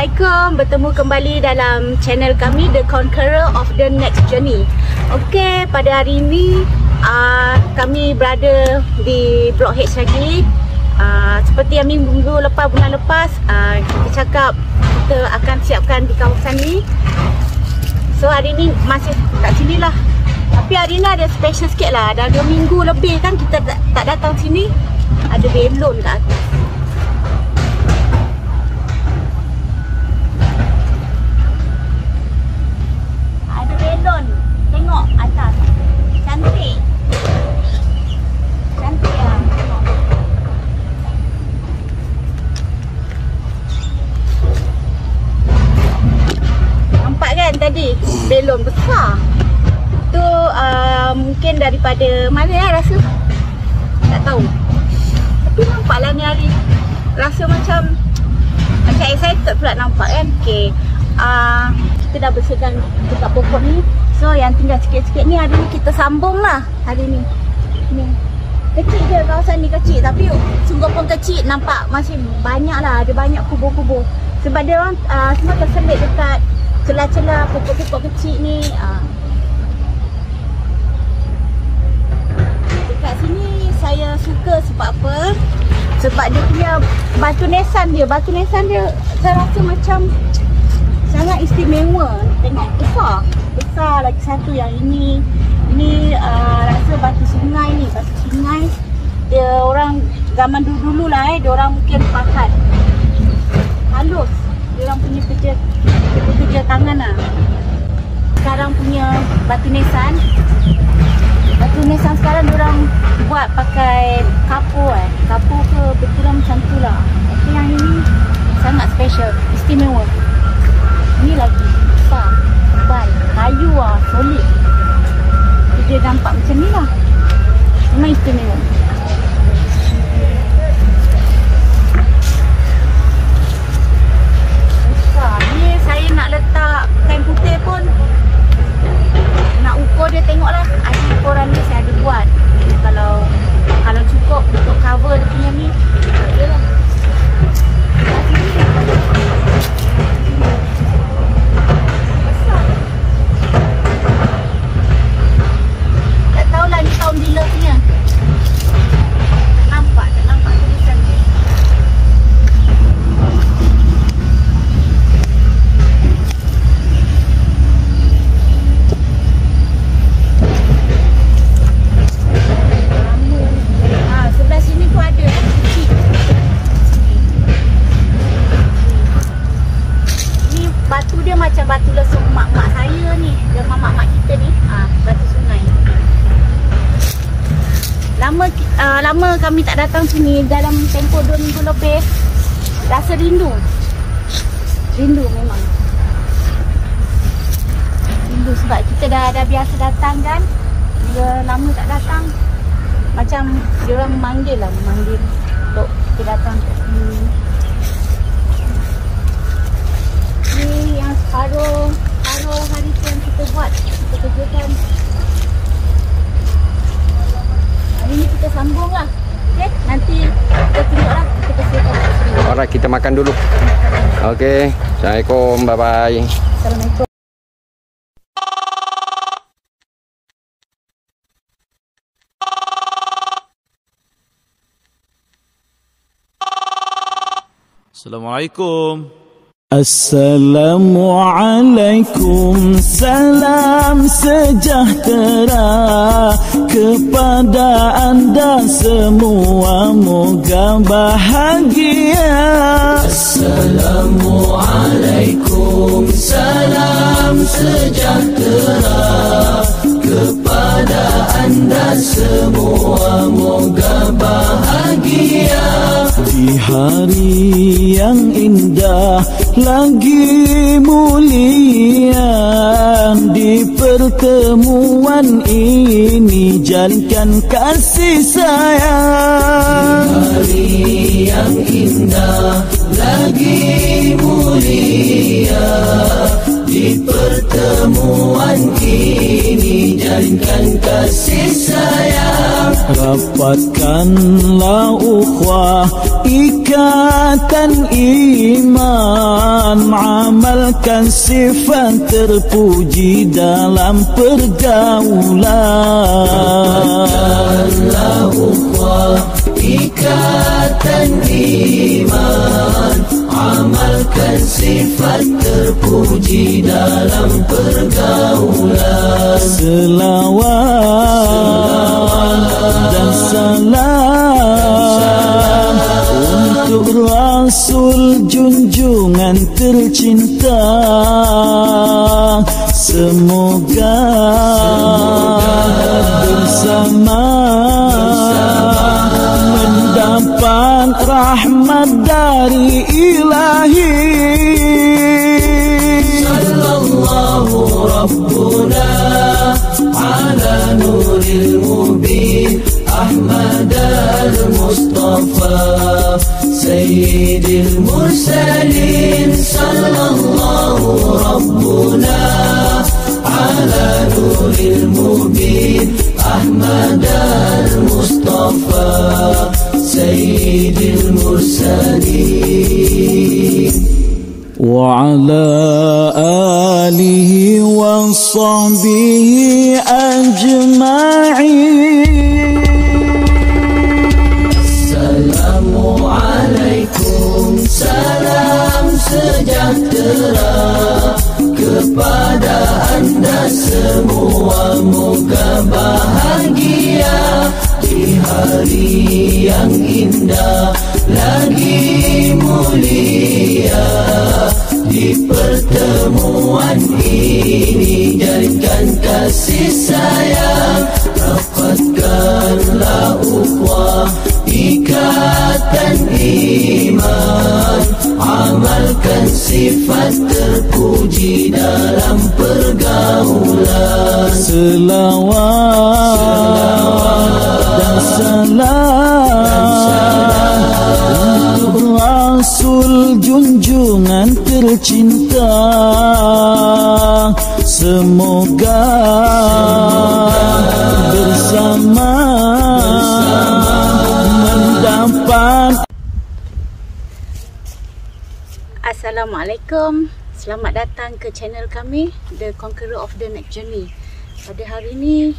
Assalamualaikum, bertemu kembali dalam channel kami The Conqueror of the Next Journey. Okey, pada hari ini kami berada di Blok H lagi. Seperti yang minggu lepas, bulan lepas, kita cakap kita akan siapkan di kawasan ni. So hari ni masih kat sini lah. Tapi hari ni ada special sikit lah. Dah 2 minggu lebih kan kita tak datang sini. Ada belon kat atas. Tengok atas. Cantik. Cantik lah. Tengok. Nampak kan tadi? Belon besar. Tu mungkin daripada mana ya rasa? Tak tahu. Tapi nampaklah ni hari. Rasa macam excited pula nampak kan? Okay. Kita dah bersihkan dekat pokok ni. So yang tinggal sikit-sikit ni hari ni kita sambung lah. Hari ni kecil je kawasan ni, kecil. Tapi sungguh pun kecil. Nampak masih banyak lah. Ada banyak kubur-kubur. Sebab dia orang semua terselit dekat celah-celah pokok-pokok kecil ni. Dekat sini saya suka sebab apa? Sebab dia punya batu nisan dia. Batu nisan dia saya rasa macam sangat istimewa. Tengok besar lagi satu yang ini rasa batu sungai ni. Batu sungai dia orang zaman dulu lah dia orang mungkin pakat halus. Dia orang punya kerja tangan lah. Sekarang punya batu nisan sekarang dia orang buat pakai kapur kapur ke berkurang macam tu lah. Tapi yang ini sangat special, istimewa. Ni lagi besar, tebal, kayu lah, solid. Dia nampak macam ni lah. Memang istimewa. Besar. Ni saya nak letak kain putih pun nak ukur dia, tengoklah. Ada ukuran ni saya ada buat. Kalau cukup untuk cover dia punya ni, okey lah. Tahun bila punya. Tak nampak tulisan dia. Sebelah sini pun ada kecil. Ni batu dia macam batu lesung mak-mak saya ni. Dia mak-mak kita ni. Batu sungai. Lama kami tak datang sini, dalam tempoh 2 minggu lebih. Rasa rindu memang. Rindu sebab kita dah biasa datang kan. Bila lama tak datang, macam diorang memanggil untuk kita datang ke sini. Ni yang separuh hari tu yang kita buat, kita kerjakan. Hari ni kita sambung lah. Okay, nanti kita tunjuk lah. Kita bersihkan. Alright, kita makan dulu. Okay, Assalamualaikum, bye bye. Assalamualaikum. Assalamualaikum. Assalamualaikum, salam sejahtera kepada anda semua, moga bahagia. Assalamualaikum, salam sejahtera kepada anda semua, moga bahagia. Di hari yang indah lagi mulia, di pertemuan ini jalinkan kasih sayang. Di hari yang indah lagi mulia, di pertemuan ini jalinkan kasih sayang. rapatkanlah ukhuwah ikatan iman, amalkan sifat terpuji dalam pergaulan. Rapatkanlah ukhuwah ikatan iman, amalkan sifat terpuji dalam pergaulan. Selawat dan salam untuk Rasul junjungan tercinta. Semoga bersama mendapat rahmat dari Ilahi. Sallallahu Rabbuna ala nuril mubin Ahmad al-Mustafa Sayyidil Mursalin. Sallallahu Rabbuna ala nuril mubin Ahmad al-Mustafa Sayyidil Mursalin wa ala alihi wa sahbihi ajma'in. Assalamualaikum, salam sejahtera kepada anda semua. Moga bahagia di hari yang indah lagi mulia. Di pertemuan ini jadikan kasih sayang, rapatkanlah ukhuwah ikatan iman, amalkan sifat terpuji dalam pergaulan. Selawat dan salam untuk Rasul junjungan tercinta. Semoga bersama mendapat. Assalamualaikum, selamat datang ke channel kami The Conqueror of the Next Journey. Pada hari ini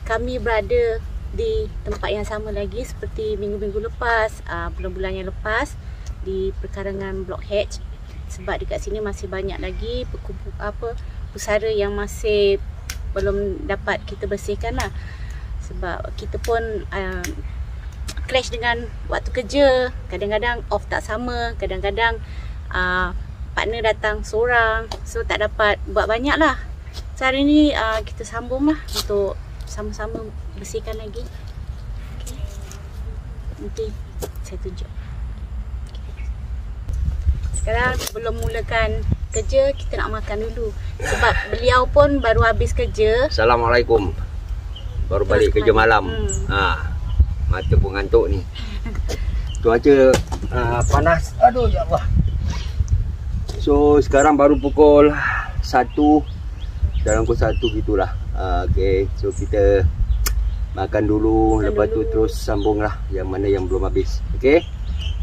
kami berada di tempat yang sama lagi seperti minggu-minggu lepas, bulan-bulan yang lepas, di perkarangan Block H. Sebab dekat sini masih banyak lagi pusara yang masih belum dapat kita bersihkan lah. Sebab kita pun clash dengan waktu kerja. Kadang-kadang off tak sama, kadang-kadang partner datang seorang, so tak dapat buat banyak lah. So hari ni kita sambung lah untuk sama-sama bersihkan lagi. Nanti saya tunjuk. Sekarang sebelum mulakan kerja, kita nak makan dulu. Sebab beliau pun baru habis kerja. Assalamualaikum. Baru balik kerja malam. Mata pun ngantuk ni. Cuaca panas. Aduh ya Allah. So sekarang baru pukul 1, dalam pukul 1 gitulah. Okay, so kita makan dulu, lepas tu terus sambung lah yang mana yang belum habis. Okay,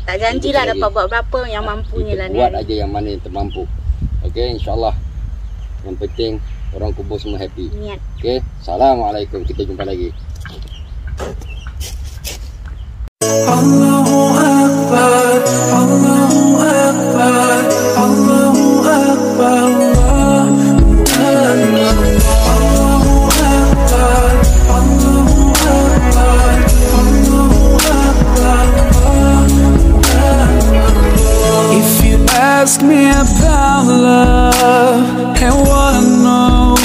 tak janjilah dapat buat berapa, yang mampunya lah ni. Buat aja yang mana yang termampu. Okay, insyaAllah. Yang penting orang kubur semua happy. Niat. Okay, Assalamualaikum, kita jumpa lagi. Allahu Akbar, Allahu Akbar, Allahu Akbar, Allahu Akbar, Allahu Akbar, Allahu Akbar, Allahu Akbar. If you ask me about love and wanna know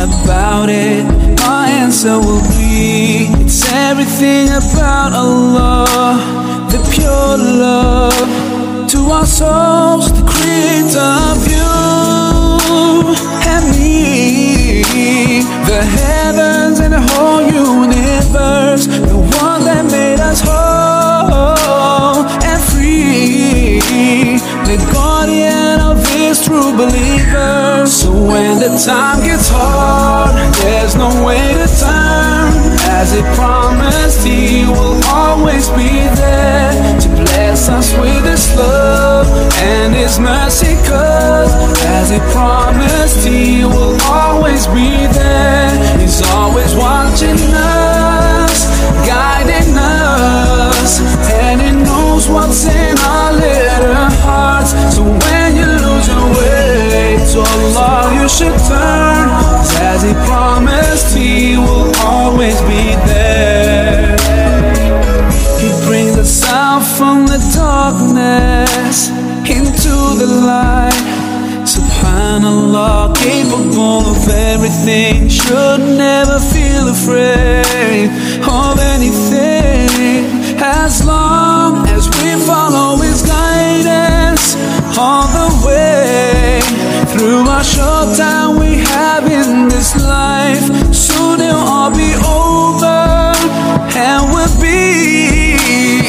about it, my answer will be it's everything about Allah, the pure love to our souls, the creator of you and me, the heavens and the whole universe, the one that made us whole and free, the guardian of his true believers. So when the time gets hard, there's no way to turn. As He promised He will always be there to bless us with His love and His mercy. 'Cause as He promised He will always be there, He's always watching us, guiding us, and He knows what's in our little hearts. So when you lose your way, to Allah you should turn, 'cause as He promised He will always be there. He brings us out from the darkness into the light. Subhanallah, capable of everything, should never feel afraid of anything, as long as we follow His guidance all the way through our short time we have in this life. Soon it'll all be over and we'll be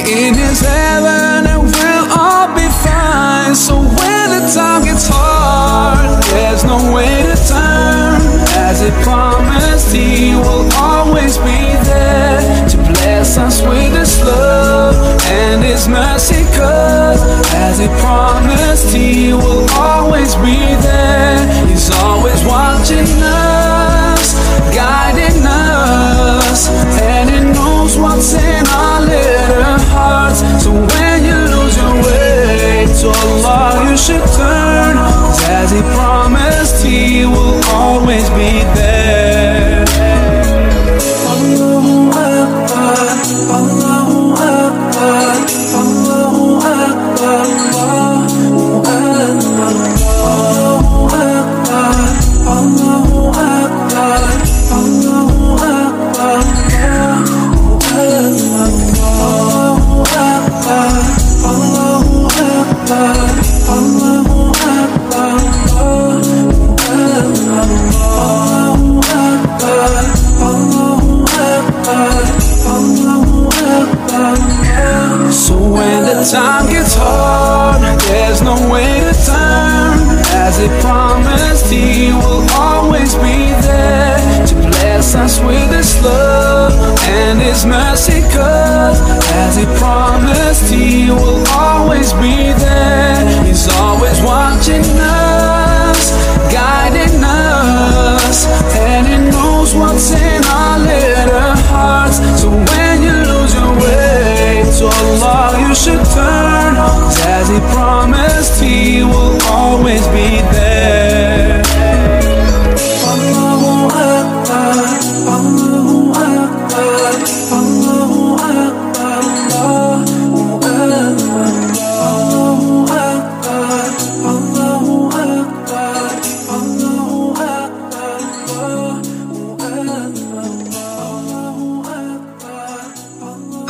in His heaven and we'll all be fine. So when the time gets hard, there's no way to turn. As He promised He will always be there to bless us with His love and His mercy. 'Cause as He promised He will always be there, He's always watching us, guiding us, and He knows what's in our little hearts. So when you lose your way, to Allah you should turn, 'cause as He promised He will always be there. Allahu Akbar, Allahu Akbar, Allahu Akbar, Allahu Akbar, Allahu Akbar, Allahu Akbar, Allahu Akbar, Allahu Akbar, Allahu Akbar, Allahu Akbar, so when the time gets hard, there's no way to turn. As He promised He will always be there to bless us with His love and His mercy. 'Cause as He promised He will always be there, He's always watching us, guiding us, and He knows what's in our little hearts. So when you lose your way, to Allah you should turn, 'cause as He promised He will always be there. Allahu Akbar, Allahu Akbar, Allahu Akbar, Allahu Akbar, Allahu Akbar, Allahu Akbar, Allahu Akbar, Allahu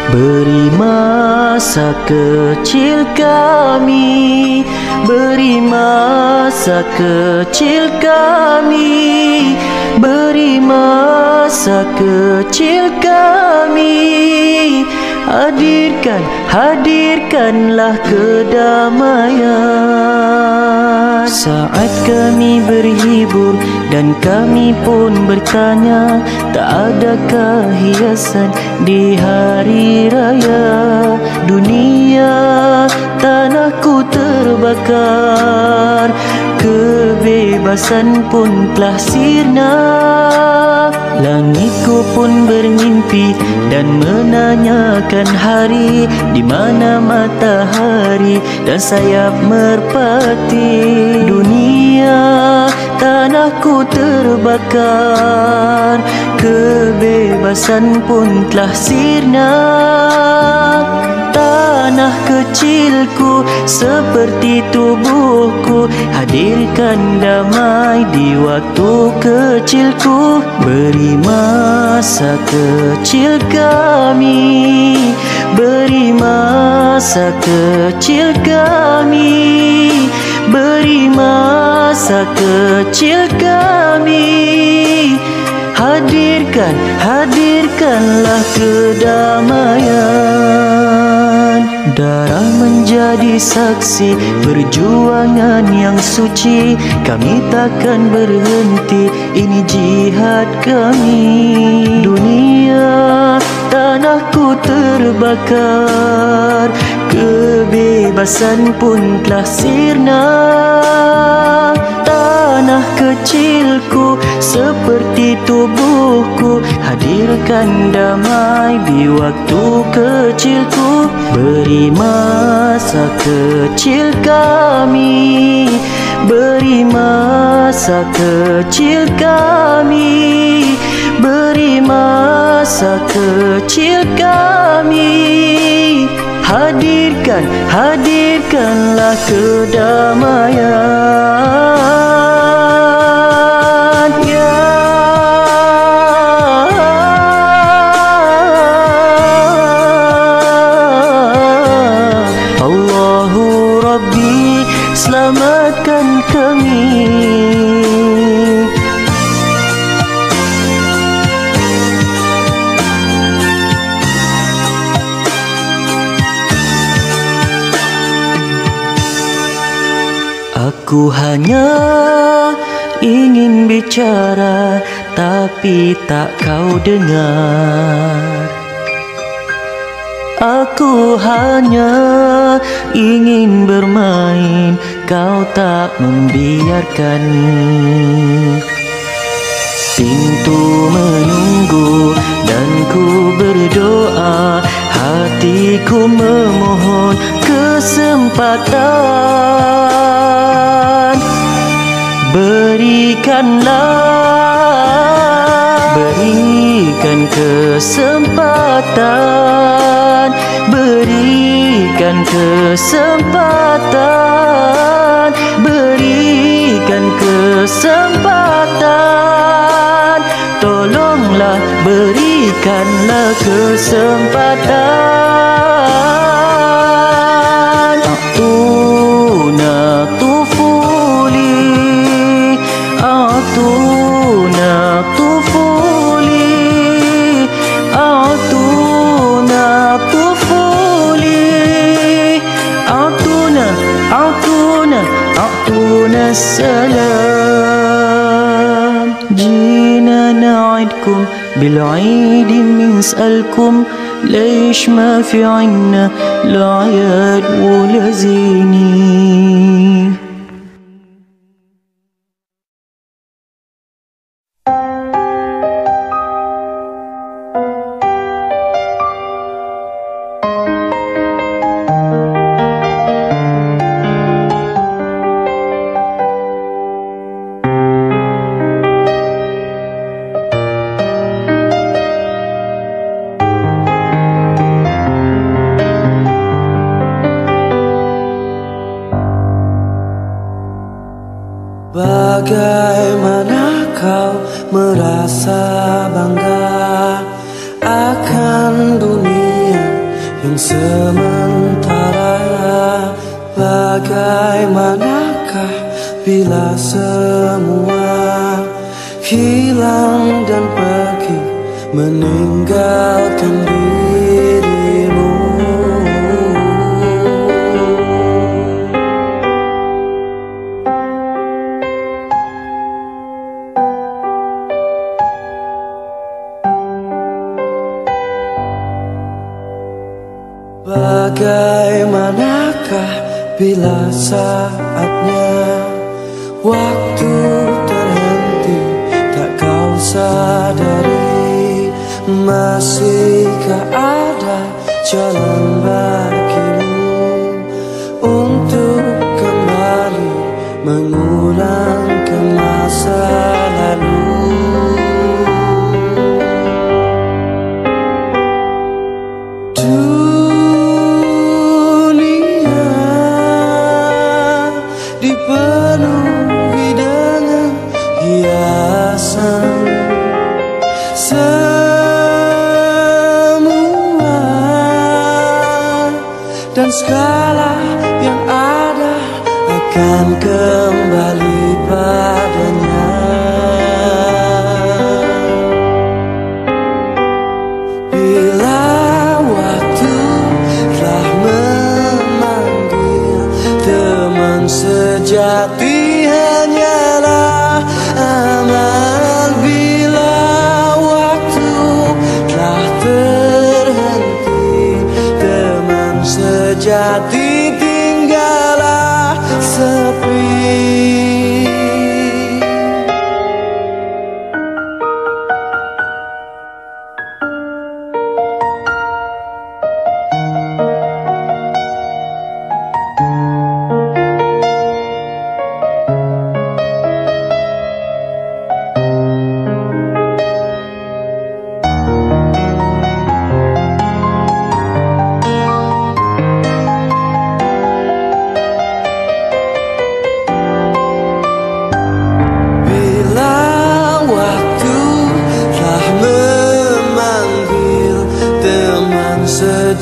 Beri masa kecil kami, beri masa kecil kami, beri masa kecil kami. Hadirkan, hadirkanlah kedamaian. Saat kami berhibur dan kami pun bertanya, tak adakah hiasan di hari raya? Dunia tanahku terbakar, kebebasan pun telah sirna. Langitku pun bermimpi dan menanyakan hari di mana matahari dan sayap merpati. Dunia tanahku terbakar, kebebasan pun telah sirna. Tanah kecilku seperti tubuhku, hadirkan damai di waktu kecilku. Beri masa kecil kami, beri masa kecil kami, beri masa kecil kami. Hadirkan, hadirkanlah kedamaian. darah menjadi saksi perjuangan yang suci. Kami takkan berhenti, ini jihad kami. Dunia tanahku terbakar, kebebasan pun telah sirna. Tanah kecilku seperti tubuhku, hadirkan damai di waktu kecilku. Beri masa kecil kami, beri masa kecil kami, beri masa kecil kami. Hadirkan, hadirkanlah kedamaian, ya Allahu Rabbi, selamatkan kami. Aku hanya ingin bicara, tapi tak kau dengar. Aku hanya ingin bermain, kau tak membiarkan. Pintu menunggu dan ku berdoa, hatiku memohon kesempatan. Berikanlah, berikan kesempatan, berikan kesempatan, berikan kesempatan. Tolonglah, berikanlah kesempatan. A'tuna tufuli, a'tuna tufuli, a'tuna tufuli, a'tuna, a'tuna, a'tuna salam. جينا نعدكم بالعيد نسألكم ليش ما في عنا لا عيال ولا زينين. Bagaimana kau merasa bangga akan dunia yang sementara? Bagaimanakah bila semua hilang dan pergi meninggalkan dirimu? Bagaimanakah bila saatnya waktu terhenti, tak kau sadari? Masihkah ada jalan bagimu untuk kembali mengulang ke masa lalu? Dipenuhi dengan hiasan, semua dan segala yang ada akan kembali padanya. Bila waktu telah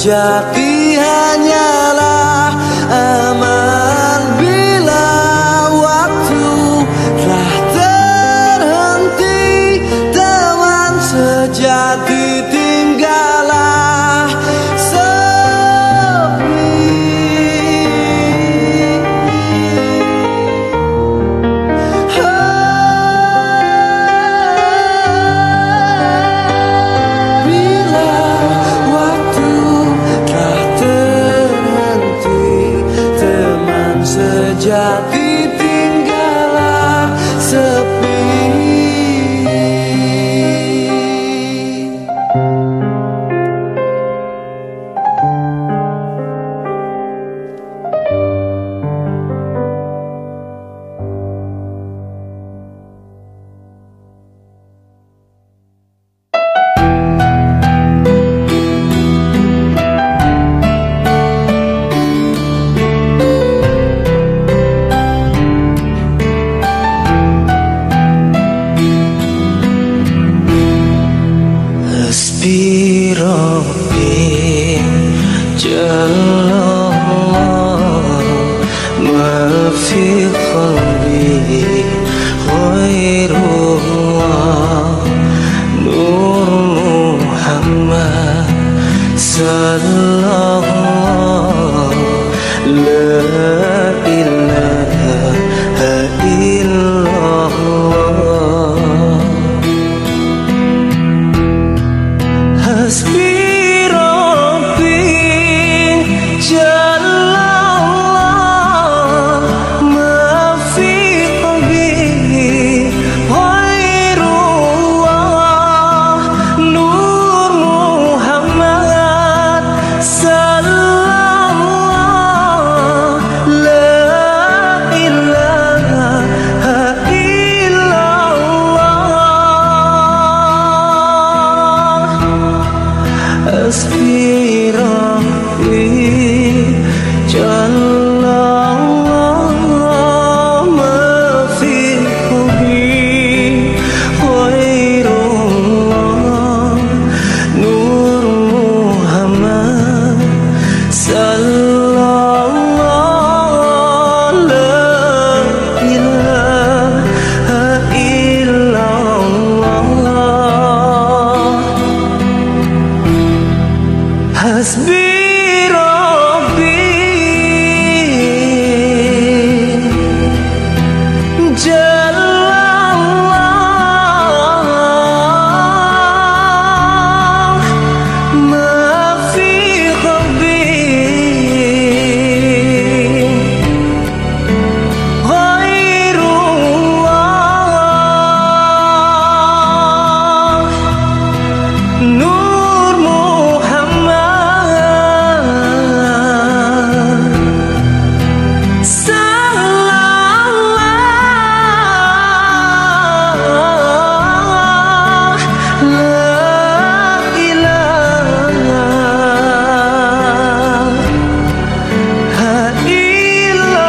sejati hanyalah aman bila waktu telah terhenti. Teman sejati tinggallah sepi. Bila waktu telah terhenti, teman sejati tinggallah sepi. Hasbi Rabbi Jallallah, ma fi qalbi ghairullah, Nur Muhammad sallallahu, la ilaha illallah. Hasbi Rabbi Jallallah, ma fi qalbi ghairullah, Nur Muhammad sallallahu, la ilaha illallah. Hasbi Rabbi Jallallah, ma fi qalbi ghairullah, Nur Muhammad sallallahu, la ilaha illallah. Hasbi Rabbi Jallallah, ma fi qalbi ghairullah, Nur Muhammad sallallahu, la ilaha illallah.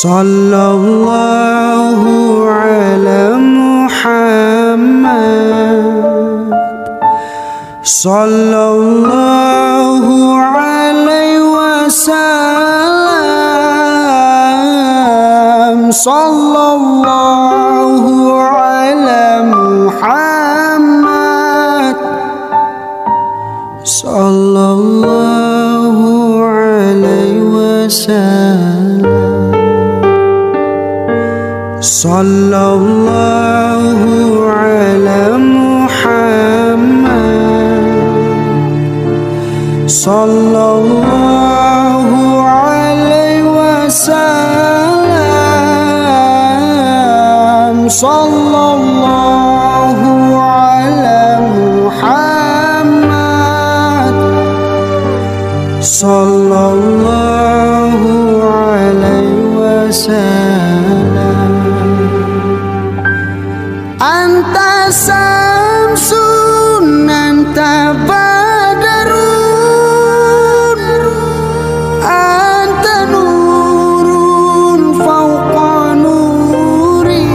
Sallallahu ala Muhammad, sallallahu alaihi wasallam, sallallahu ala Muhammad, sallallahu alaihi wasallam, sallallahu ala Muhammad, sallallahu alaihi wasallam, sallallahu ala Muhammad, sallallahu alaihi wasallam. Anta samsun anta badarun, anta nurun fauqa nuri,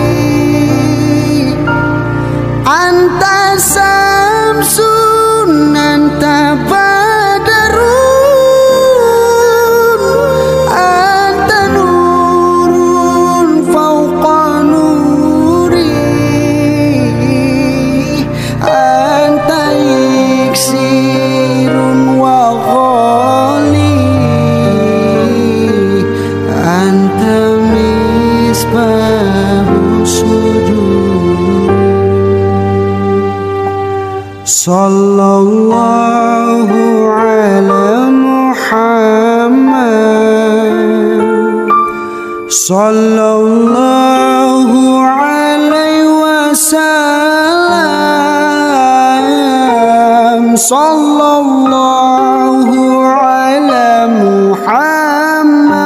anta samsun anta badarun, anta nurun fauqa nuri, anta iksirun wa ghali, anta misbahu sujud. Sallallahu ala Muhammad, sallallahu alaihi wasallam, sallallahu ala Muhammad,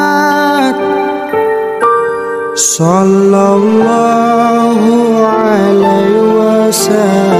sallallahu alaihi wasallam.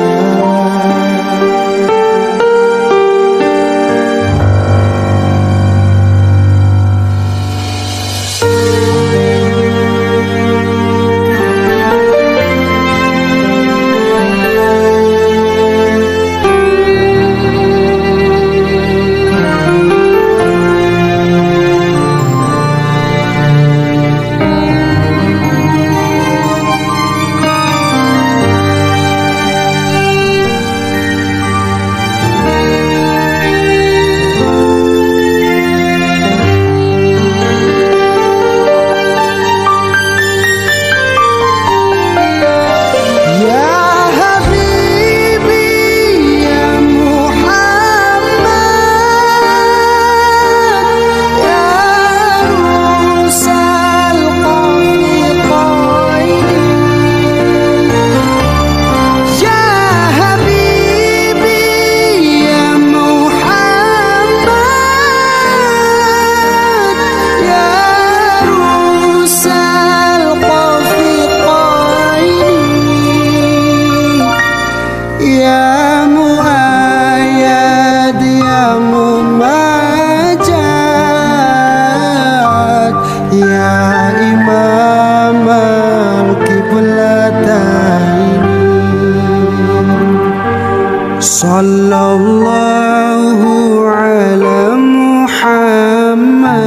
Sallallahu ala Muhammad,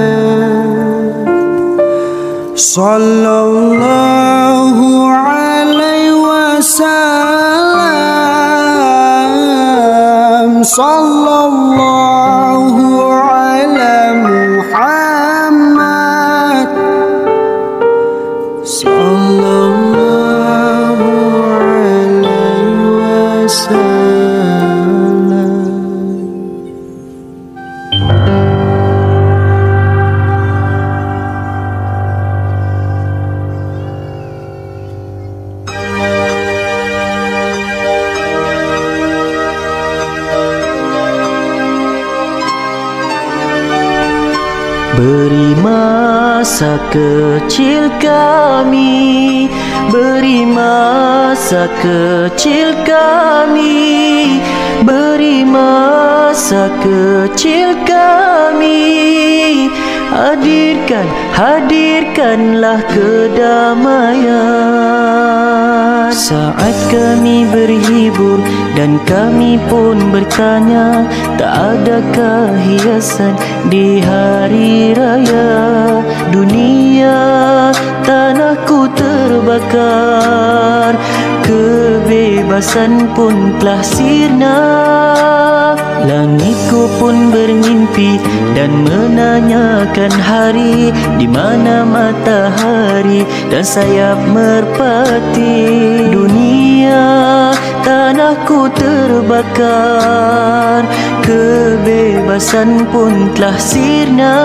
sallallahu alaihi wasallam, sallallahu ala Muhammad, sallallahu alaihi wasallam. Beri masa kecil kami, beri masa kecil kami, beri masa kecil kami. Hadirkanlah kedamaian. Saat kami berhibur dan kami pun bertanya, tak adakah hiasan di hari raya? Dunia tanahku terbakar, kebebasan pun telah sirna. Langitku pun bermimpi dan menanyakan hari di mana matahari dan sayap merpati. Dunia tanahku terbakar, kebebasan pun telah sirna.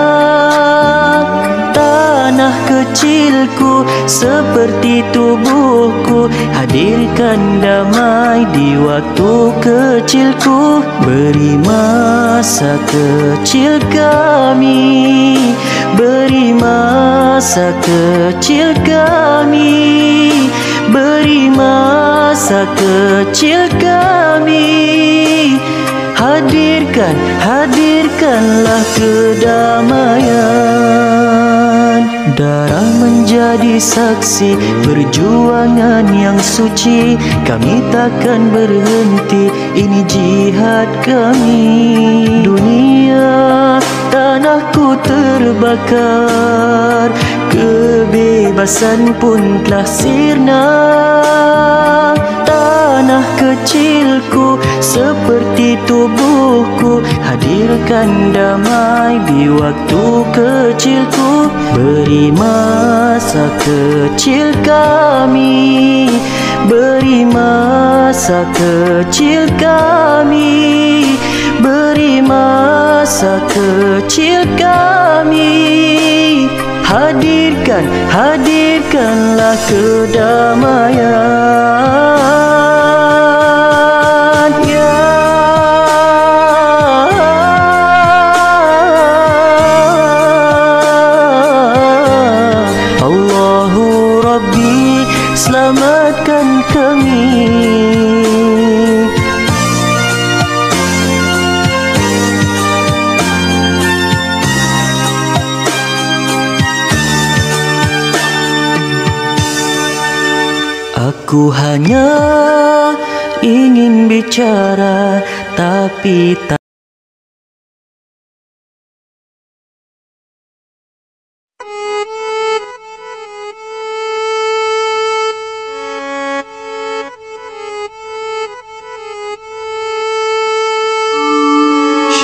Tak tanah kecilku seperti tubuhku, hadirkan damai di waktu kecilku. Beri masa kecil kami, beri masa kecil kami, beri masa kecil kami. Hadirkan, hadirkanlah kedamaian. Darah menjadi saksi perjuangan yang suci. Kami takkan berhenti, ini jihad kami. Dunia, tanahku terbakar, kebebasan pun telah sirna. Tanah kecilku seperti tubuhku, hadirkan damai di waktu kecilku. Beri masa kecil kami, beri masa kecil kami, beri masa kecil kami. Hadirkan, hadirkanlah kedamaian, ya Allahu Rabbi, selamatkan kami. Aku hanya ingin bicara, tapi tak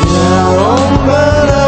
Ya Rabbana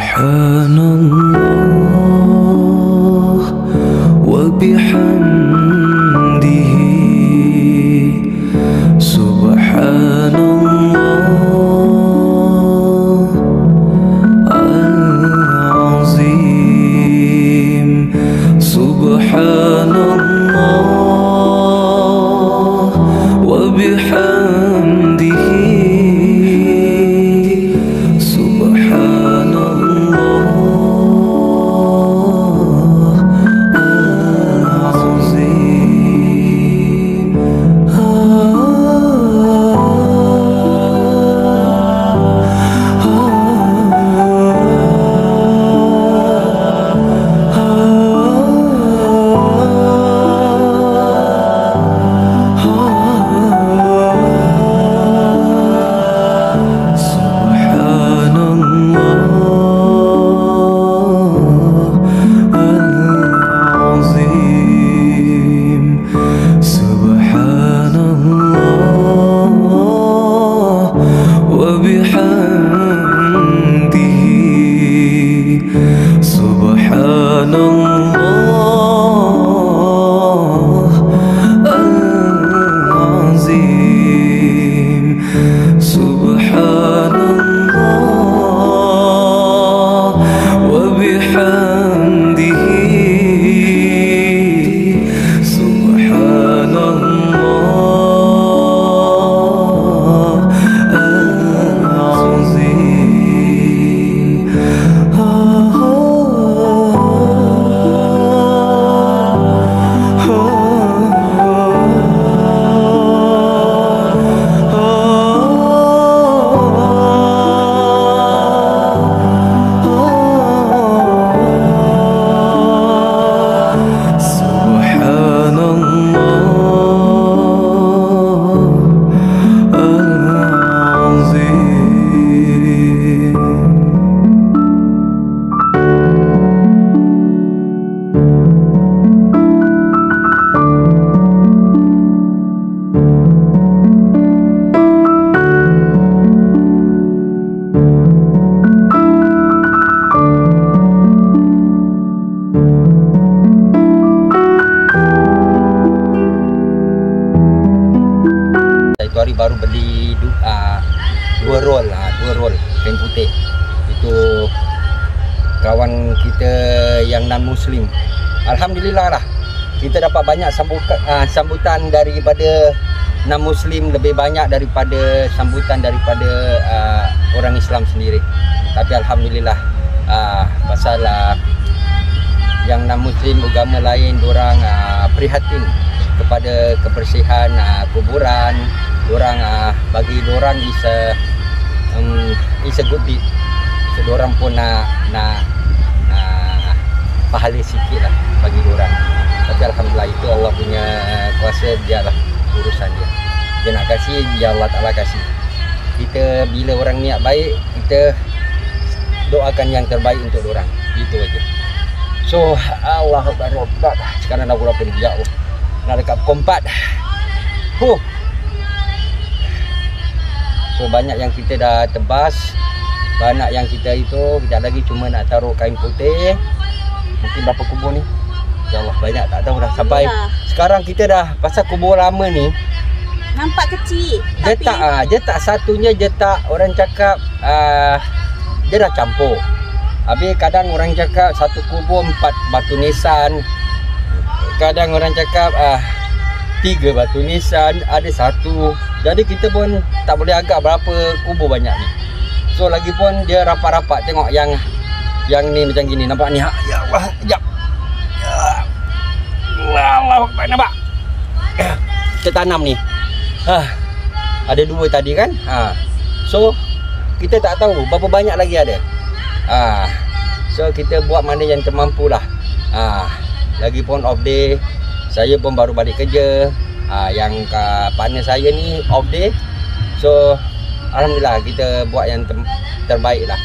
Subhanallah wa bihamdihi Subhanallah al-azim Subhanallah wa bihamdihi Baru beli dua roll kain putih. Itu kawan kita yang non muslim. Alhamdulillah lah, kita dapat banyak sambutan daripada non muslim, lebih banyak daripada sambutan daripada orang Islam sendiri. Tapi alhamdulillah, pasal yang non muslim agama lain, diorang prihatin kepada kebersihan kuburan. Diorang bagi diorang is a good deed. So diorang pun nak pahala sikit lah bagi diorang. Tapi alhamdulillah, itu Allah punya kuasa, dia lah urusan dia. Dia nak kasih, biar Allah Ta'ala kasih. Kita bila orang niat baik, kita doakan yang terbaik untuk diorang. Itu aja. So Allahu Akbar. Sekarang dah berapa ni? Ya Allah, nak dekat pukul 4. So banyak yang kita dah tebas, banyak yang kita itu, kejap lagi cuma nak taruh kain putih. Mungkin berapa kubur ni? Ya Allah, banyak, tak tahu dah sampai. Sekarang kita dah, pasal kubur lama ni nampak kecil. Jetak satunya, jetak orang cakap dia dah campur. Habis kadang orang cakap satu kubur 4 batu nisan. Kadang orang cakap 3 batu nisan, ada 1. Jadi kita pun tak boleh agak berapa kubur banyak ni. So lagi pun dia rapat-rapat. Tengok yang ni macam gini, nampak ni? Ya Allah, sekejap. Ya Allah, nampak? Kita tanam ni. Ada 2 tadi kan? So kita tak tahu berapa banyak lagi ada. So kita buat mana yang termampu lah. Lagipun off day, saya pun baru balik kerja. Yang partner saya ni off day. So alhamdulillah, kita buat yang terbaik lah.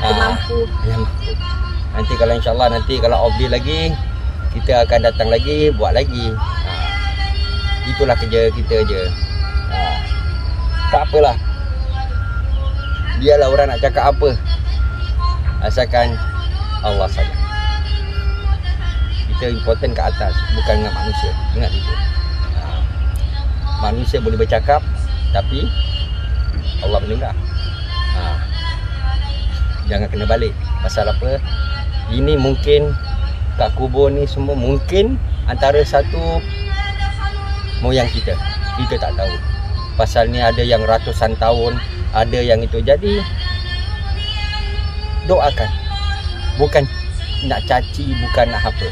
Yang mampu. Nanti kalau insyaAllah, nanti kalau off day lagi, kita akan datang lagi, buat lagi. Itulah kerja kita je. Tak apalah, biarlah orang nak cakap apa. Asalkan Allah saja. Kita important ke atas, bukan dengan manusia. Ingat itu. Manusia boleh bercakap, tapi Allah mendengar. Jangan kena balik. Pasal apa? Ini mungkin kat kubur ni semua mungkin antara satu moyang kita. Kita tak tahu. Pasal ni ada yang ratusan tahun, ada yang itu. Jadi doakan. Bukan nak caci, bukan nak apa.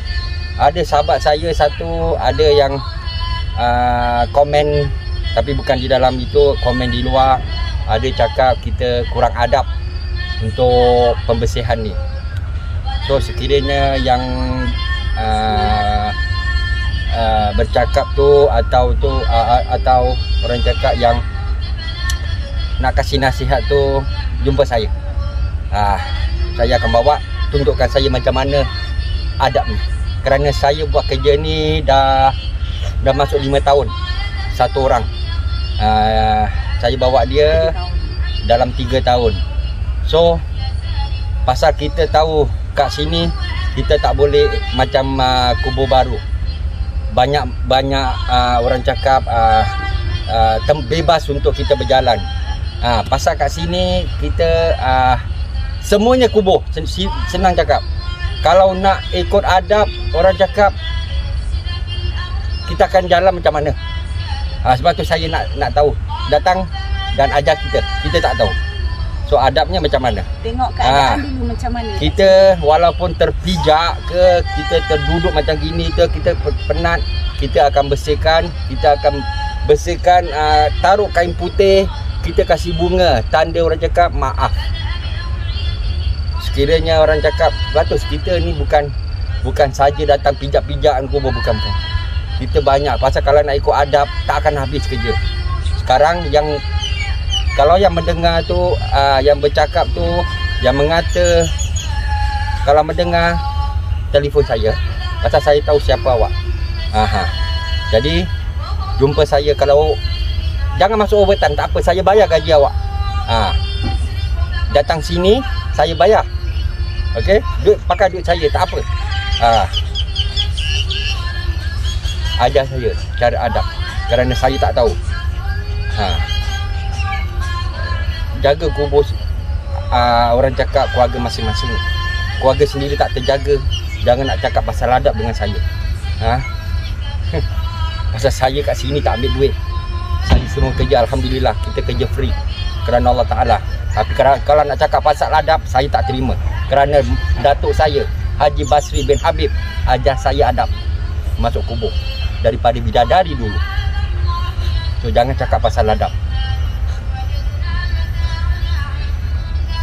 Ada sahabat saya satu, ada yang komen, tapi bukan di dalam itu, komen di luar. Ada cakap kita kurang adab untuk pembersihan ni. So sekiranya yang bercakap tu atau orang cakap yang nak kasih nasihat tu, jumpa saya. Saya akan bawa, tunjukkan saya macam mana adab ni. Kerana saya buat kerja ni dah masuk 5 tahun. Satu orang. Saya bawa dia dalam 3 tahun. So pasal kita tahu kat sini kita tak boleh macam kubur baru. Banyak orang cakap bebas untuk kita berjalan. Pasal kat sini kita semuanya kubur. Senang cakap. Kalau nak ikut adab, orang cakap kita akan jalan macam mana. Sebab tu saya nak tahu. Datang dan ajar kita. Kita tak tahu. So adabnya macam mana? Tengok keadaan dulu macam mana. Kita walaupun terpijak ke, kita terduduk macam gini ke, kita penat, kita akan bersihkan. Kita akan bersihkan, taruh kain putih, kita kasih bunga, tanda orang cakap maaf. Sekiranya orang cakap bagus, kita ni bukan saja datang pijak-pijakan kubur, bukan. Kita banyak. Pasal kalau nak ikut adab, tak akan habis kerja. Sekarang kalau yang mendengar tu, yang bercakap tu, yang mengata, kalau mendengar, telefon saya. Pasal saya tahu siapa awak. Jadi jumpa saya. Kalau jangan masuk overtime, tak apa, saya bayar gaji awak. Datang sini, saya bayar. Okey, pakai duit saya, tak apa. Ajar saya cara adab, kerana saya tak tahu. Jaga kubur, orang cakap keluarga masing-masing. Keluarga sendiri tak terjaga, jangan nak cakap pasal adab dengan saya. Pasal saya kat sini tak ambil duit. Saya semua kerja, alhamdulillah, kita kerja free kerana Allah Ta'ala. Tapi kalau nak cakap pasal adab, saya tak terima. Kerana datuk saya, Haji Basri bin Habib, ajar saya adab masuk kubur daripada bidadari dulu. So jangan cakap pasal adab.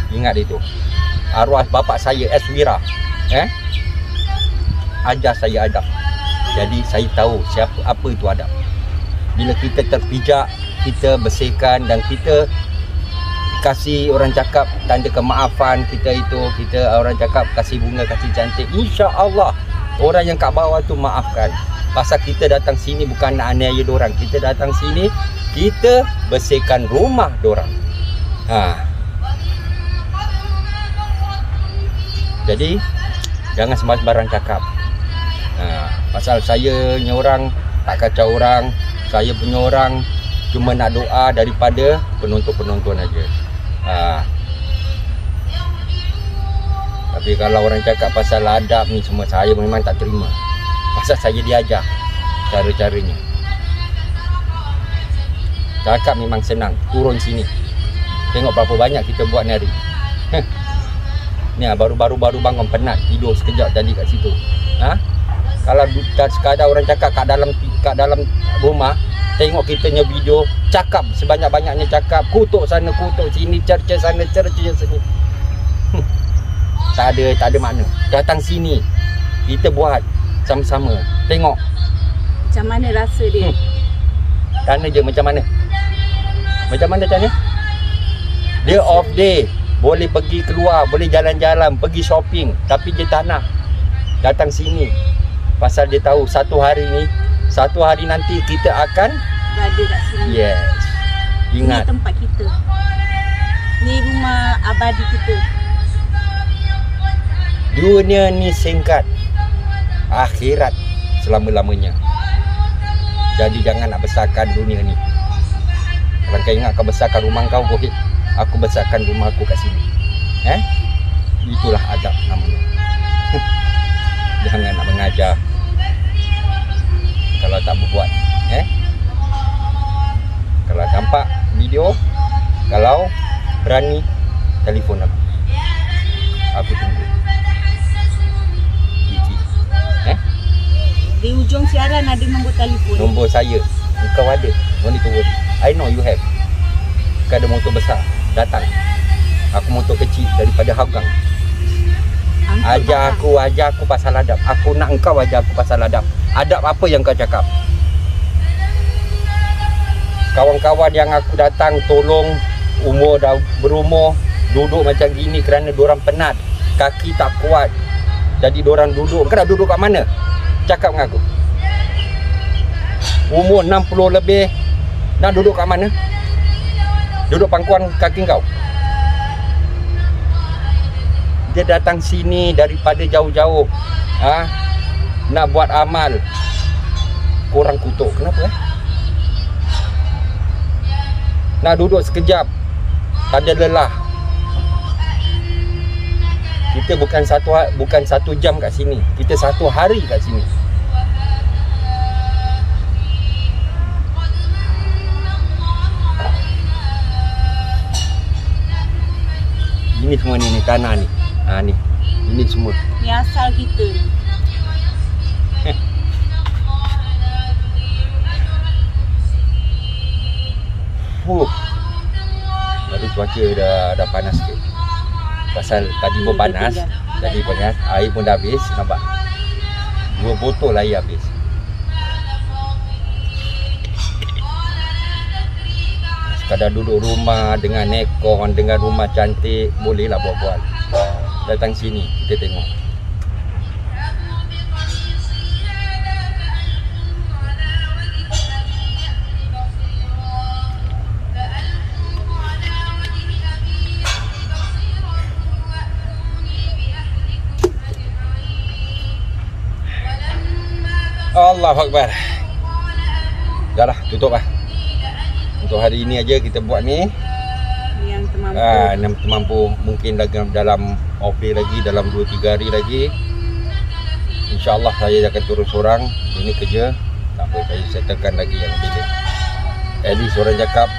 Ingat itu. Arwah bapa saya Eswira, ajar saya adab. Jadi saya tahu apa itu adab. Bila kita terpijak, kita bersihkan dan kita kasih orang cakap tanda kemaafan kita itu, kita orang cakap kasih bunga, kasih cantik, insya-Allah orang yang kat bawah tu maafkan. Pasal kita datang sini bukan nak aniaya dorang. Kita datang sini, kita bersihkan rumah dorang. Jadi jangan sembarang cakap. Pasal saya punya orang tak kacau orang. Saya punya orang cuma nak doa daripada penonton-penonton aja. Tapi kalau orang cakap pasal adab ni semua, saya memang tak terima. Pasal saya diajar cara-caranya. Cakap memang senang, turun sini. Tengok berapa banyak kita buat ni hari. Ni baru bangun, penat, tidur sekejap tadi kat situ. Kalau sekadar orang cakap kat dalam rumah, tengok kita punya video, cakap sebanyak-banyaknya, cakap kutuk sana kutuk sini, cerca sana cerca sini. Tak ada makna. Datang sini, kita buat sama-sama. Tengok macam mana rasa dia. Tanya je macam mana. Macam mana tanya? Dia off day, boleh pergi keluar, boleh jalan-jalan, pergi shopping, tapi dia tak nak datang sini. Pasal dia tahu satu hari nanti kita akan berada kat sini. Yes. Ingat. Ini tempat kita. Ni rumah abadi kita. Dunia ni singkat, akhirat selama-lamanya. Jadi jangan nak besarkan dunia ni. Kalau kau ingat kau besarkan rumah kau, Gohit, aku besarkan rumah aku kat sini. Itulah adab namanya. Jangan nak mengajar kalau tak berbuat. Kalau nampak video, kalau berani, telefon aku. Aku tunggu. Di ujung siaran ada nombor telefon. Nombor saya. Kau ada. No need to worry. I know you have. Kau ada motor besar, datang. Aku motor kecil daripada Hougang. Ajar aku pasal adab. Aku nak engkau ajar aku pasal adab. Adab apa yang kau cakap? Kawan-kawan yang aku datang tolong, umur dah berumur, duduk macam gini kerana diorang penat, kaki tak kuat. Jadi diorang duduk. Kau dah duduk kat mana? Cakap dengan aku. Umur 60 lebih, nak duduk kat mana? Duduk pangkuan kaki kau. Dia datang sini daripada jauh-jauh, nak buat amal. Korang kutuk. Kenapa? Nak duduk sekejap, tak ada lelah. Kita bukan satu jam kat sini, kita 1 hari kat sini. Ini semua ni tanah ni. Ni. Ini semua. Ni asal kita. Lalu cuaca dah panas sikit. Pasal tadi pun panas. Tadi panas. Air pun dah habis. Nampak? 2 botol air habis. Sekadar duduk rumah dengan aircon, dengan rumah cantik, bolehlah buat-buat. Datang sini, kita tengok. Allahu Akbar. Dah lah, tutup lah. Untuk hari ini aja kita buat ni. Yang termampu. Yang termampu mungkin dalam office lagi, dalam 2-3 hari lagi. InsyaAllah saya akan turun seorang. Ini kerja. Tak apa, saya settlekan lagi yang bilik. At least orang cakap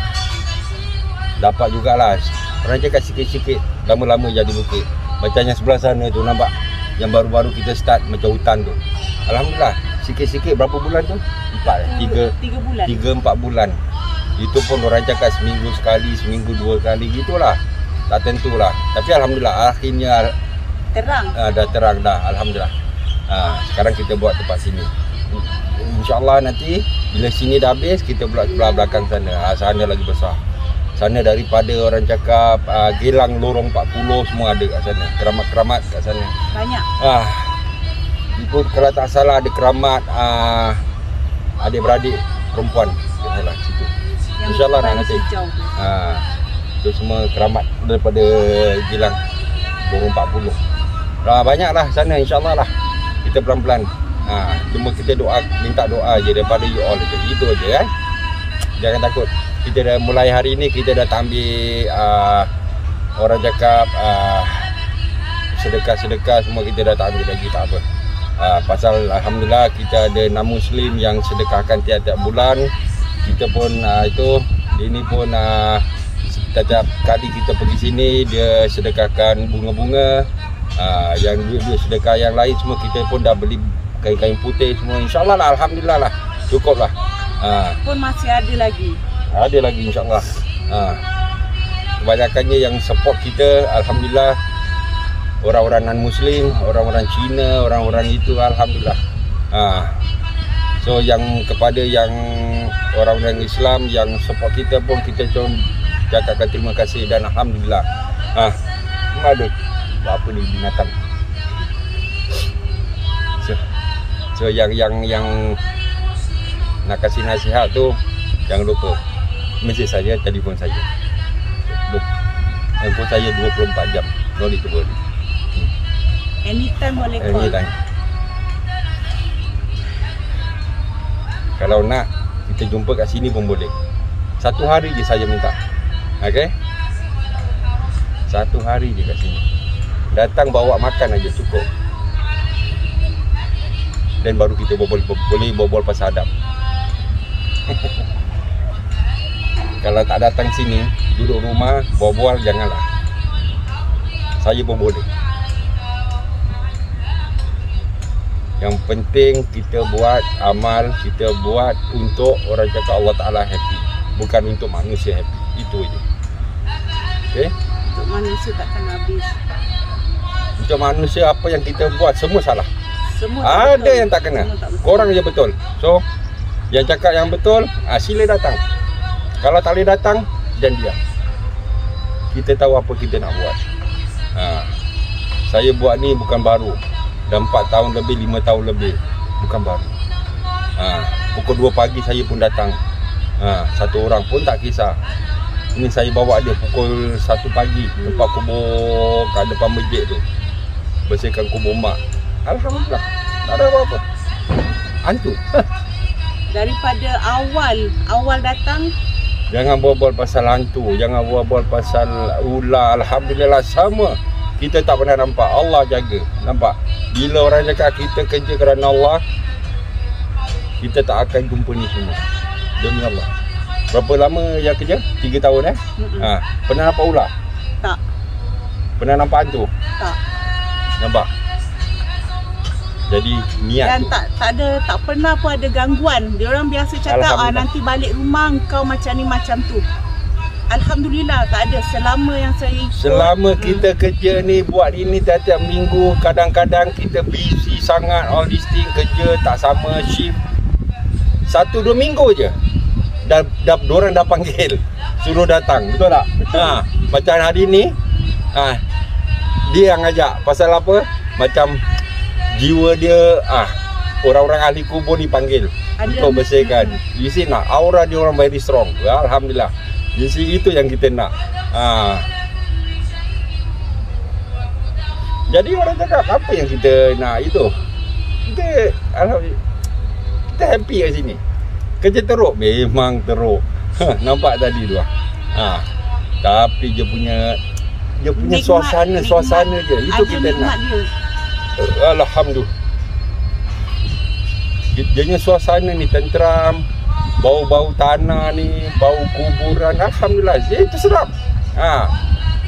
dapat jugalah. Orang cakap sikit-sikit, lama-lama jadi bukit. Macam yang sebelah sana tu, nampak? Yang baru-baru kita start macam hutan tu. Alhamdulillah, sikit-sikit. Berapa bulan tu? 3-4 bulan. Itu pun orang cakap seminggu sekali, seminggu 2 kali, gitulah. Tak tentulah. Tapi Alhamdulillah akhirnya terang. Dah terang dah, Alhamdulillah. Sekarang kita buat tempat sini. InsyaAllah nanti bila sini dah habis, kita buat sebelah belakang sana. Sana lagi besar. Sana daripada orang cakap Gelang Lorong 40 semua ada kat sana. Keramat-keramat kat sana. Banyak. Itu kalau tak salah ada keramat adik-beradik perempuan. Yalah situ. InsyaAllah nanti. Itu semua keramat daripada Gelang Lorong 40. Banyaklah sana, insyaAllah lah. Kita pelan-pelan. Cuma kita minta doa je daripada you all je. Itu je. Jangan takut. Kita dah mulai hari ni, kita dah ambil orang cakap sedekah-sedekah semua kita dah ambil lagi, tak apa. Pasal Alhamdulillah kita ada 6 Muslim yang sedekahkan tiap-tiap bulan. Kita pun ini pun setiap kali kita pergi sini dia sedekahkan bunga-bunga. Yang duit-duit sedekah yang lain semua kita pun dah beli kain-kain putih semua. InsyaAllah lah, Alhamdulillah lah, cukup lah. Pun masih ada lagi. Ada lagi insyaAllah. Kebanyakannya yang support kita, Alhamdulillah, orang-orang non-Muslim, orang-orang Cina, orang-orang itu, Alhamdulillah. So yang kepada yang orang-orang Islam yang support kita pun, kita cuma cakapkan terima kasih dan Alhamdulillah. Ada apa ni binatang. So yang nak kasih nasihat tu, jangan lupa mesej saya, telefon saya. Handphone saya 24 jam. No need to worry. Anytime boleh call. Anytime. Kalau nak kita jumpa kat sini pun boleh. 1 hari je saya minta. Okey? 1 hari je kat sini. Datang bawa makan aja cukup. Dan baru kita boleh berbual pasal adab. Kalau tak datang sini, duduk rumah, berbual janganlah. Saya pun boleh. Yang penting kita buat amal, kita buat untuk orang cakap Allah Ta'ala happy. Bukan untuk manusia happy. Itu je. Okay? Untuk manusia takkan habis. Untuk manusia apa yang kita buat semua salah. Semua Ada betul. yang tak kena. Semua tak betul. Korang je betul. So, yang cakap yang betul, sila datang. Kalau tak boleh datang, dan diam. Kita tahu apa kita nak buat. Saya buat ni bukan baru. Dah 4 tahun lebih, 5 tahun lebih. Bukan baru. Pukul 2 pagi saya pun datang. Satu orang pun tak kisah. Ini saya bawa dia pukul 1 pagi. Tempat kubur kat depan masjid tu. Bersihkan kubur mak. Alhamdulillah. Tak ada apa-apa. Hantu. Daripada awal datang, Jangan buat-buat pasal hantu. Jangan buat-buat pasal ular. Alhamdulillah sama. Kita tak pernah nampak. Allah jaga. Nampak? Bila orang cakap kita kerja kerana Allah, kita tak akan jumpa ni semua. Demi Allah. Berapa lama yang kerja? 3 tahun Pernah nampak ular? tak. Pernah nampak hantu? Tak. Nampak? Jadi niat Dan tu. tak pernah pun ada gangguan. Dia orang biasa cakap Alhamdulillah. nanti balik rumah kau macam ni macam tu. Alhamdulillah tak ada selama yang saya ikut. Selama kita kerja ni, buat ini tiap-tiap minggu, kadang-kadang kita busy sangat, all this thing, kerja tak sama shift. 1-2 minggu je diorang dah panggil, suruh datang, betul tak? Macam hari ni dia yang ajak. Pasal apa? Macam jiwa dia, orang-orang ahli kubur ni panggil untuk bersihkan. You see nak, aura dia orang very strong. Alhamdulillah. You see, itu yang kita nak. Jadi orang cakap apa yang kita nak itu. Kita alhamdulillah, kita happy kat sini. Kerja teruk, memang teruk. Nampak tadi tu tapi dia punya Nikmat, suasana je. Itu ada kita nak. dia. Alhamdulillah. Dia suasana ni tenteram. Bau-bau tanah ni, bau kuburan, alhamdulillah, itu sedap.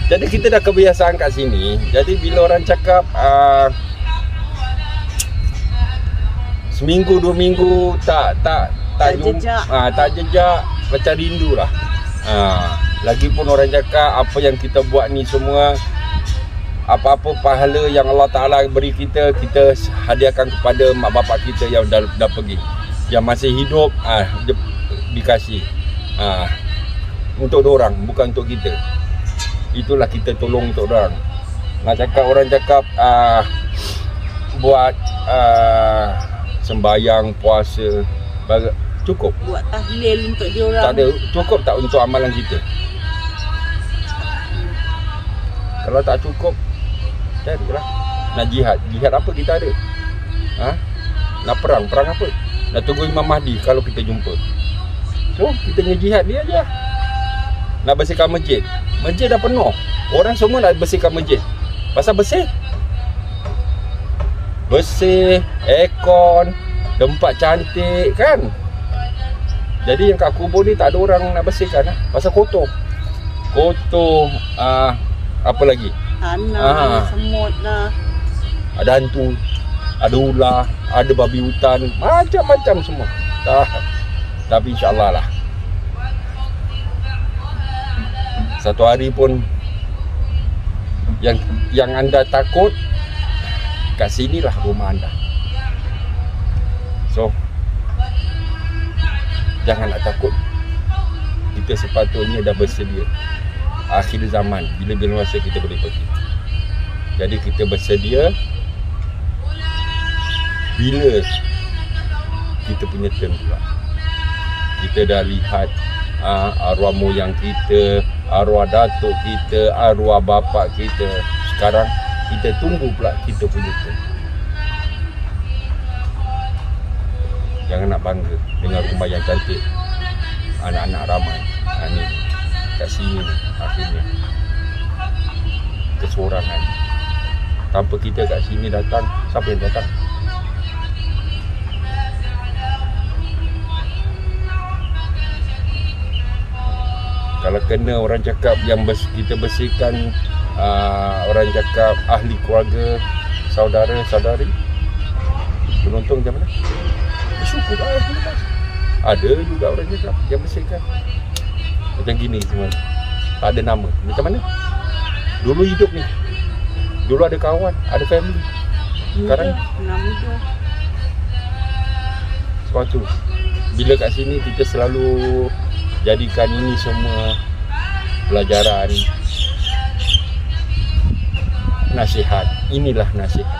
Jadi kita dah kebiasaan kat sini. Jadi bila orang cakap seminggu 2 minggu tak jejak, macam rindulah. Lagipun orang cakap apa yang kita buat ni semua, apa-apa pahala yang Allah Ta'ala beri kita, kita hadiahkan kepada mak bapak kita yang dah pergi. Yang masih hidup, dikasih untuk diorang, bukan untuk kita. Itulah kita tolong untuk diorang. Nak cakap, orang cakap buat sembayang, puasa, cukup. Buat tahlil untuk diorang. Tak ada, cukup tak untuk amalan kita? Kalau tak cukup, carilah. Nak jihad apa kita ada? Nak perang apa? Nak tunggu Imam Mahdi kalau kita jumpa. So, kita ngejihad dia je. Nak bersihkan masjid. Masjid dah penuh. Orang semua nak bersihkan masjid. Pasal bersih. Bersih, aircon, tempat cantik kan. Jadi yang kat kubur ni tak ada orang nak bersihkan pasal kotor. Kotor, apa lagi? Tanah, semut lah. Ada hantu, ada ular, ada babi hutan, macam-macam semua. Tapi insyaAllah lah, satu hari pun yang anda takut, kat sinilah rumah anda. So, jangan nak takut. Kita sepatutnya dah bersedia. Akhir zaman, bila-bila masa kita boleh pergi. Jadi kita bersedia bila kita punya turn pula. Kita dah lihat arwah moyang kita, arwah datuk kita, arwah bapa kita. Sekarang Kita tunggu pula kita punya turn. Jangan nak bangga dengan rumah yang cantik, anak-anak ramai. Ni kat sini akhirnya kesorangan. Tanpa kita kat sini datang, siapa yang datang? Kalau kena orang cakap yang kita bersihkan, orang cakap ahli keluarga, saudara-saudari, penonton macam mana? Bersyukur lah, alhamdulillah. Ada juga orang cakap yang bersihkan. Macam gini semua, tak ada nama. Macam mana? Dulu hidup ni, dulu ada kawan, ada family. Sekarang sebab tu, bila kat sini kita selalu jadikan ini semua pelajaran, nasihat. Inilah nasihat.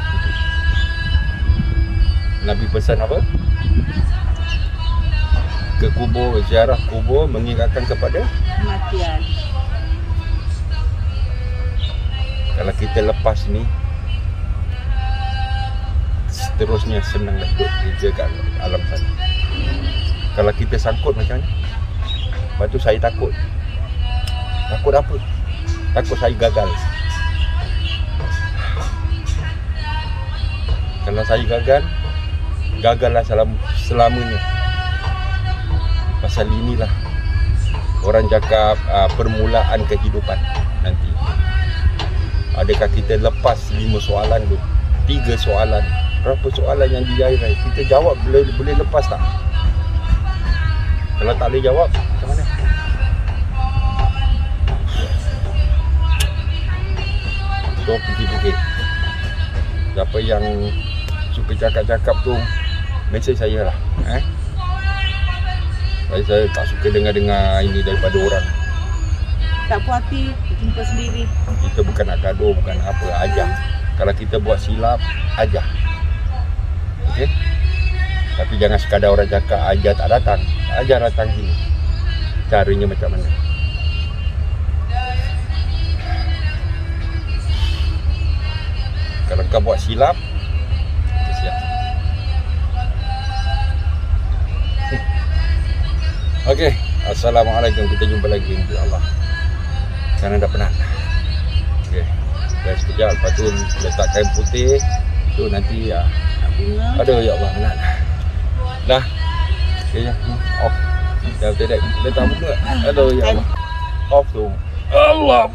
Nabi pesan apa? Ke kubur, ziarah kubur mengingatkan kepada Kematian. Kalau kita lepas ni, seterusnya senanglah hidup kerja kat alam sana. Kalau kita sangkut macam ni, lepas tu saya takut. Takut apa? Takut saya gagal. Kalau saya gagal, gagallah selamanya. Pasal inilah orang cakap permulaan kehidupan nanti. Adakah kita lepas 5 soalan tu, 3 soalan, berapa soalan yang dijawab, kita jawab boleh lepas tak? Kalau tak boleh jawab, macam mana? So fikir-fikir. Siapa yang suka cakap-cakap tu, mesej saya lah. Saya tak suka dengar-dengar ini daripada orang. Tak puas hati, jumpa sendiri. Kita bukan nak gaduh, bukan apa, ajar. Kalau kita buat silap, ajar. Okey? Tapi jangan sekadar orang cakap ajar tak datang. Ajar datang sini. Caranya macam mana? Kalau kau buat silap, kita siap. Okey, assalamualaikum. Kita jumpa lagi insya-Allah. Sekarang dah penat. Okey, dah sekejap. Lepas tu letak kain putih. Tu nanti ya. Aduh ya Allah, penat. Dah. Okey, off. Dah letak bunga. Aduh ya Allah. Off tu. Allah.